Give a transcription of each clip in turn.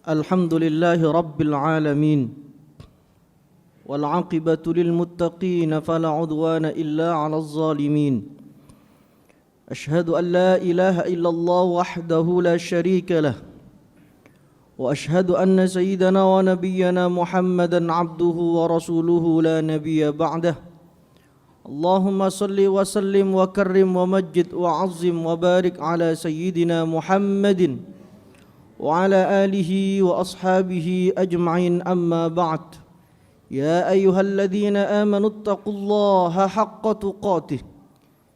الحمد لله رب العالمين والعاقبة للمتقين فلا عدوان إلا على الظالمين أشهد أن لا إله إلا الله وحده لا شريك له وأشهد أن سيدنا ونبينا محمدا عبده ورسوله لا نبي بعده اللهم صل وسلم وكرم ومجد وعظم وبارك على سيدنا محمد وعلى آله وأصحابه أجمعين أما بعد يا أيها الذين آمنوا اتقوا الله حق تقاته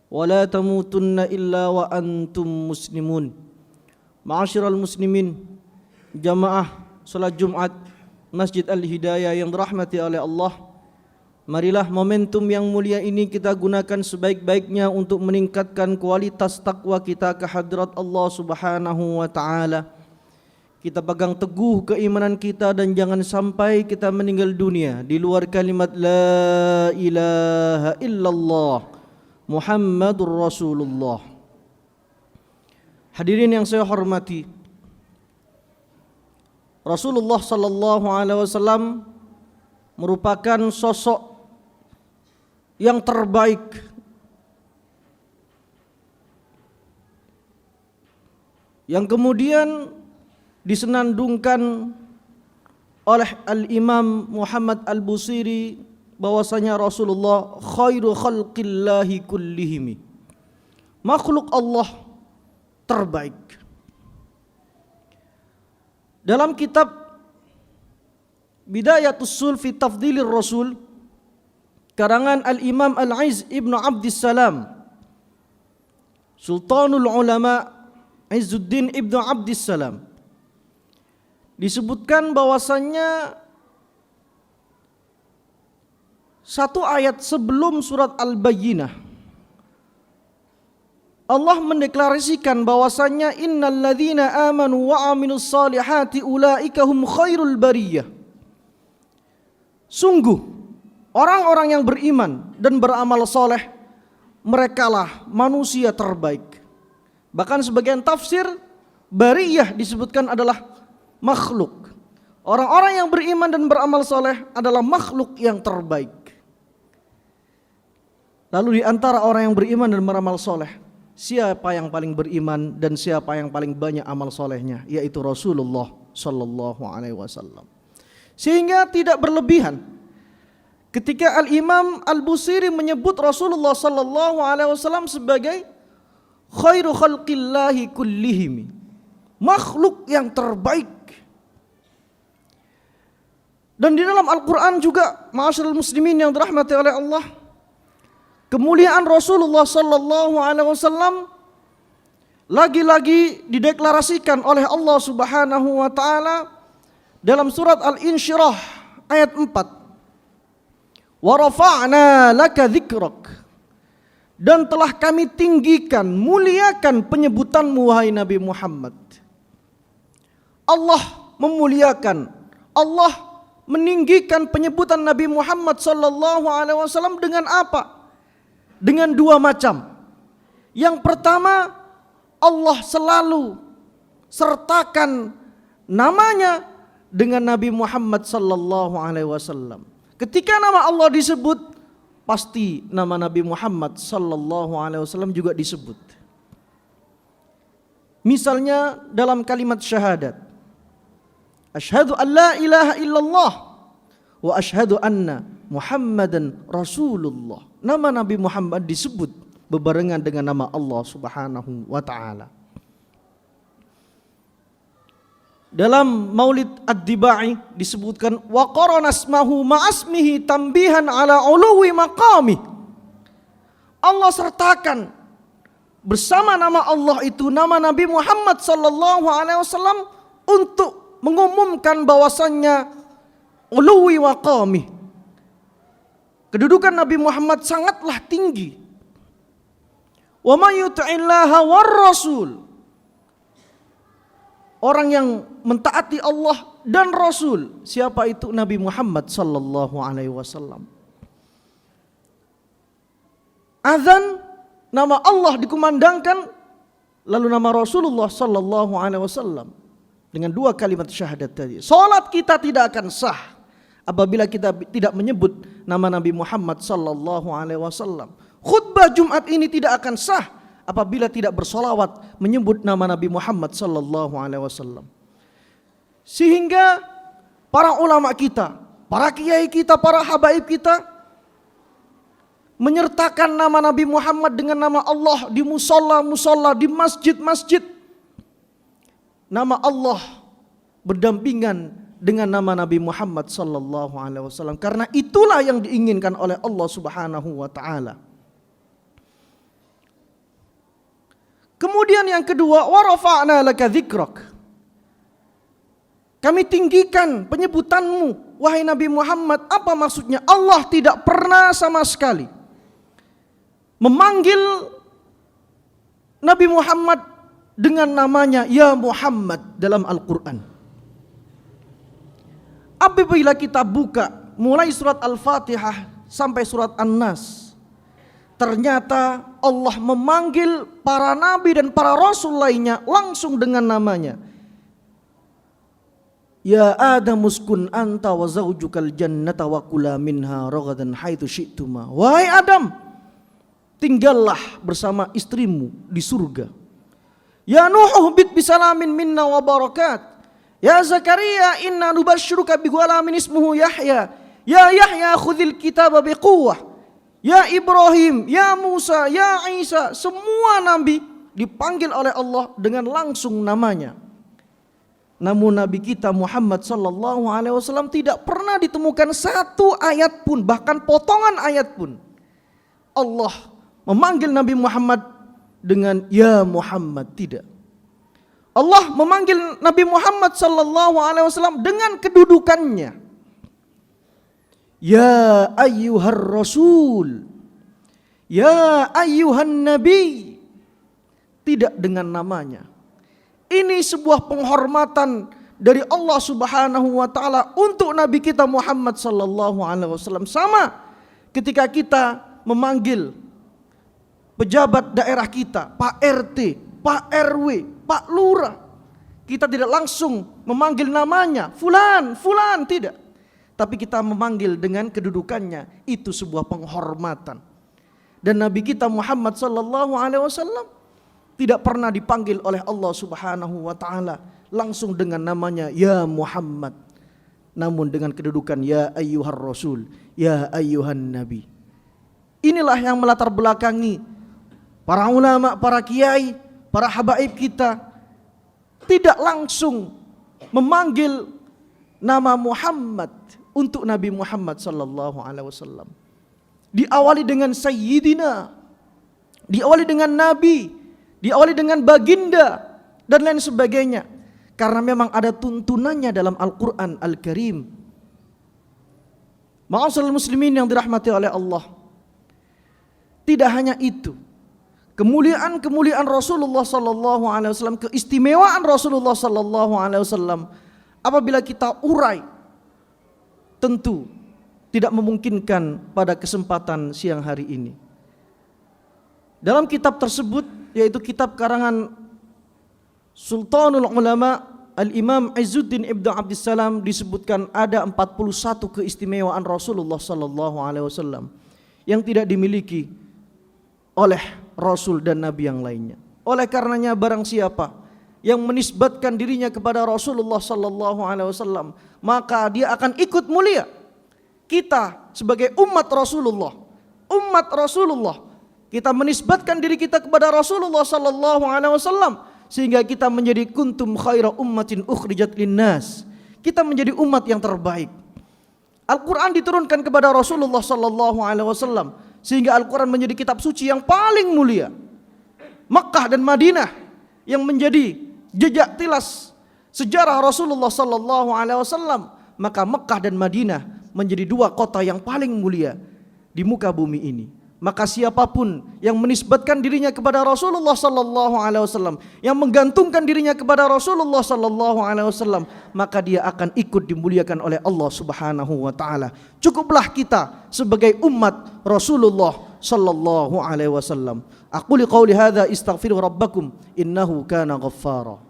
ولا تموتن إلا وأنتم مسلمون معاشر المسلمين jamaah salat Jumat Masjid Al-Hidayah yang dirahmati oleh Allah, marilah momentum yang mulia ini kita gunakan sebaik-baiknya untuk meningkatkan kualitas takwa kita ke hadirat Allah Subhanahu wa taala. Kita pegang teguh keimanan kita dan jangan sampai kita meninggal dunia di luar kalimat la ilaha illallah Muhammadur Rasulullah. Hadirin yang saya hormati, Rasulullah sallallahu alaihi wasallam merupakan sosok yang terbaik yang kemudian disenandungkan oleh Al-Imam Muhammad Al-Busiri bahwasanya Rasulullah khairu khalqillahi kullihim, makhluk Allah terbaik. Dalam kitab Bidayatus Sul fi Tafdhilir Rasul karangan Al-Imam Al-Izz Ibn Abdissalam, Sultanul Ulama Izzuddin Ibn Abdissalam, disebutkan bahwasannya satu ayat sebelum surat Al-Bayyinah Allah mendeklarasikan bahwasannya innalladzina amanu wa aminus salihati ulaika hum khairul bariyah. Sungguh orang-orang yang beriman dan beramal soleh, merekalah manusia terbaik. Bahkan sebagian tafsir bariyah disebutkan adalah makhluk. Orang-orang yang beriman dan beramal soleh adalah makhluk yang terbaik. Lalu di antara orang yang beriman dan beramal soleh, siapa yang paling beriman dan siapa yang paling banyak amal solehnya? Yaitu Rasulullah sallallahu alaihi wasallam. Sehingga tidak berlebihan ketika Al-Imam Al-Busiri menyebut Rasulullah sallallahu alaihi wasallam sebagai khairu khalqillahi kullihim, makhluk yang terbaik. Dan di dalam Al-Quran juga, ma'asyiral muslimin yang dirahmati oleh Allah, kemuliaan Rasulullah sallallahu alaihi wasallam lagi-lagi dideklarasikan oleh Allah Subhanahu wa taala dalam surat Al-Insyirah ayat 4. Wa rafa'na laka dzikrak, dan telah kami tinggikan, muliakan penyebutanmu wahai Nabi Muhammad. Allah memuliakan, Allah meninggikan penyebutan Nabi Muhammad sallallahu alaihi wasallam dengan apa? Dengan dua macam. Yang pertama, Allah selalu sertakan namanya dengan Nabi Muhammad sallallahu alaihi wasallam. Ketika nama Allah disebut, pasti nama Nabi Muhammad sallallahu alaihi wasallam juga disebut. Misalnya dalam kalimat syahadat, asyhadu an la ilaha illallah wa asyhadu anna Muhammadan Rasulullah. Nama Nabi Muhammad disebut bebarengan dengan nama Allah Subhanahu wa taala. Dalam Maulid Ad-Dibai disebutkan wa qarana asmahu ma'asmihi tambihan ala uluwi maqami. Allah sertakan bersama nama Allah itu nama Nabi Muhammad sallallahu alaihi wasallam untuk mengumumkan bahwasannya uluwi maqami, kedudukan Nabi Muhammad sangatlah tinggi. Wa may yuti'illaha war rasul, orang yang mentaati Allah dan Rasul. Siapa itu? Nabi Muhammad sallallahu alaihi wasallam. Azan, nama Allah dikumandangkan, lalu nama Rasulullah sallallahu alaihi wasallam. dengan dua kalimat syahadat tadi. Salat kita tidak akan sah apabila kita tidak menyebut nama Nabi Muhammad sallallahu alaihi wasallam. Khutbah Jumat ini tidak akan sah apabila tidak bersolawat menyebut nama Nabi Muhammad sallallahu alaihi wasallam. Sehingga para ulama kita, para kiai kita, para habaib kita menyertakan nama Nabi Muhammad dengan nama Allah di musola-musola, di masjid-masjid. Nama Allah berdampingan dengan nama Nabi Muhammad sallallahu alaihi wasallam, karena itulah yang diinginkan oleh Allah Subhanahu wa taala. Kemudian yang kedua, wa rafa'na laka dzikrak. Kami tinggikan penyebutanmu wahai Nabi Muhammad. Apa maksudnya? Allah tidak pernah sama sekali memanggil Nabi Muhammad dengan namanya ya Muhammad dalam Al-Quran. Apabila kita buka mulai surat Al-Fatihah sampai surat An-Nas, ternyata Allah memanggil para nabi dan para rasul lainnya langsung dengan namanya. Ya Adam uskun anta wa zawjukal jannata wa kula minha ragadan haitsu syi'tuma. Wahai Adam, tinggallah bersama istrimu di surga. Ya Nuh bit bisalamin minna wa barakat. Ya Zakaria inna nubashshiruka bi ghulamin ismuhu Yahya. Ya Yahya khudhil kitaba biquwwah. Ya Ibrahim, ya Musa, ya Isa, semua nabi dipanggil oleh Allah dengan langsung namanya. Namun Nabi kita Muhammad sallallahu alaihi wasallam tidak pernah ditemukan satu ayat pun, bahkan potongan ayat pun Allah memanggil Nabi Muhammad dengan ya Muhammad, tidak. Allah memanggil Nabi Muhammad sallallahu alaihi wasallam dengan kedudukannya. Ya ayyuhar rasul, ya ayyuhan nabi, tidak dengan namanya. Ini sebuah penghormatan dari Allah Subhanahu wa taala untuk Nabi kita Muhammad sallallahu alaihi wasallam. Sama ketika kita memanggil pejabat daerah kita, Pak RT, Pak RW, Pak Lurah, kita tidak langsung memanggil namanya fulan, fulan, tidak. Tapi kita memanggil dengan kedudukannya. Itu sebuah penghormatan. Dan Nabi kita Muhammad sallallahu alaihi wasallam tidak pernah dipanggil oleh Allah Subhanahu wa taala langsung dengan namanya ya Muhammad, namun dengan kedudukan ya ayyuhar rasul, ya ayyuhan nabi. Inilah yang melatar belakangi para ulama, para kiai, para habaib kita tidak langsung memanggil nama Muhammad untuk Nabi Muhammad sallallahu alaihi wasallam. Diawali dengan sayyidina, diawali dengan nabi, diawali dengan baginda dan lain sebagainya, karena memang ada tuntunannya dalam Al-Quran Al-Karim. Ma'asyiral muslimin yang dirahmati oleh Allah, tidak hanya itu, kemuliaan Rasulullah sallallahu alaihi wasallam, keistimewaan Rasulullah sallallahu alaihi wasallam, apabila kita urai tentu tidak memungkinkan pada kesempatan siang hari ini. Dalam kitab tersebut, yaitu kitab karangan Sultanul Ulama Al-Imam Izzuddin Ibnu Abdissalam, disebutkan ada 41 keistimewaan Rasulullah sallallahu alaihi wasallam yang tidak dimiliki oleh Rasul dan Nabi yang lainnya. Oleh karenanya barang siapa yang menisbatkan dirinya kepada Rasulullah sallallahu alaihi wasallam, maka dia akan ikut mulia. Kita sebagai umat Rasulullah, kita menisbatkan diri kita kepada Rasulullah sallallahu alaihi wasallam sehingga kita menjadi kuntum khaira ummatin ukhrijat linnas. Kita menjadi umat yang terbaik. Al-Qur'an diturunkan kepada Rasulullah sallallahu alaihi wasallam sehingga Al-Qur'an menjadi kitab suci yang paling mulia. Makkah dan Madinah yang menjadi jejak tilas sejarah Rasulullah sallallahu alaihi wasallam, maka Makkah dan Madinah menjadi dua kota yang paling mulia di muka bumi ini. Maka siapapun yang menisbatkan dirinya kepada Rasulullah sallallahu alaihi wasallam, yang menggantungkan dirinya kepada Rasulullah sallallahu alaihi wasallam, maka dia akan ikut dimuliakan oleh Allah Subhanahu wa taala. Cukuplah kita sebagai umat Rasulullah sallallahu alaihi wasallam. Aqulu qouli hadza astaghfiru rabbakum innahu kana ghaffara.